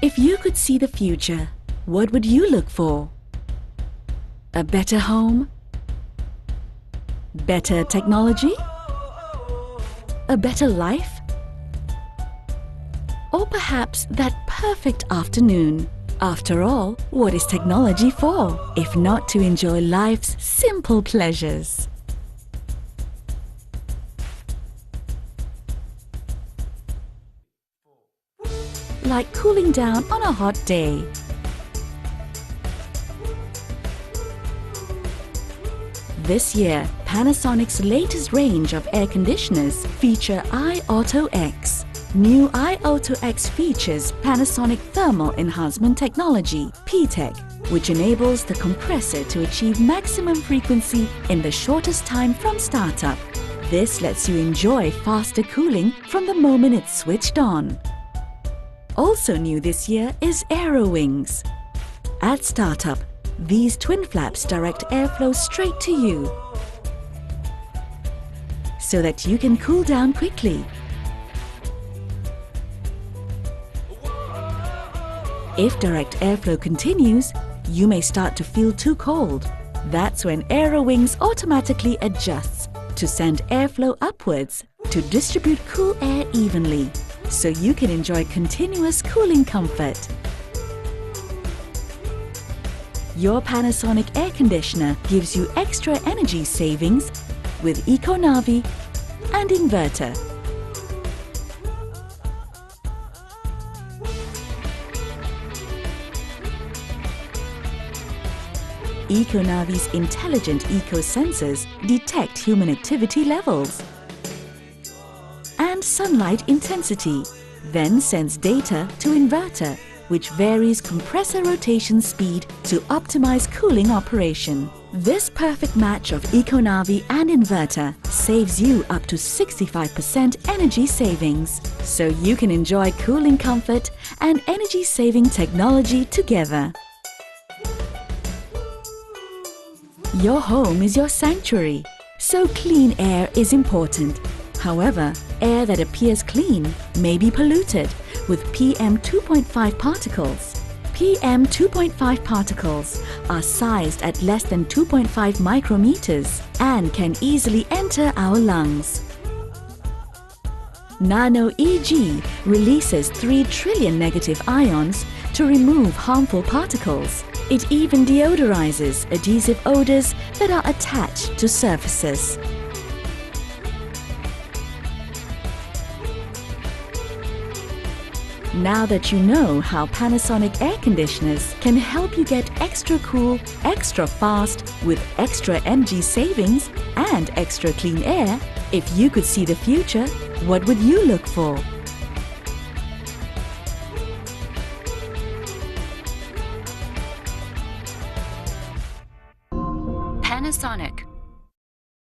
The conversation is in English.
If you could see the future, what would you look for? A better home? Better technology? A better life? Or perhaps that perfect afternoon? After all, what is technology for, if not to enjoy life's simple pleasures? Like cooling down on a hot day. This year, Panasonic's latest range of air conditioners feature iAutoX. New iAutoX features Panasonic Thermal Enhancement Technology, PTEC, which enables the compressor to achieve maximum frequency in the shortest time from startup. This lets you enjoy faster cooling from the moment it's switched on. Also new this year is Aero Wings. At startup, these twin flaps direct airflow straight to you so that you can cool down quickly. If direct airflow continues, you may start to feel too cold. That's when Aero Wings automatically adjusts to send airflow upwards to distribute cool air evenly, so you can enjoy continuous cooling comfort. Your Panasonic air conditioner gives you extra energy savings with EcoNavi and inverter. EcoNavi's intelligent eco-sensors detect human activity levels and sunlight intensity, then sends data to inverter, which varies compressor rotation speed to optimize cooling operation. This perfect match of EcoNavi and inverter saves you up to 65% energy savings, so you can enjoy cooling comfort and energy-saving technology together. Your home is your sanctuary, so clean air is important. However, air that appears clean may be polluted with PM 2.5 particles. PM 2.5 particles are sized at less than 2.5 micrometers and can easily enter our lungs. Nano EG releases 3 trillion negative ions to remove harmful particles. It even deodorizes adhesive odors that are attached to surfaces. Now that you know how Panasonic air conditioners can help you get extra cool, extra fast, with extra energy savings and extra clean air, if you could see the future, what would you look for? Panasonic.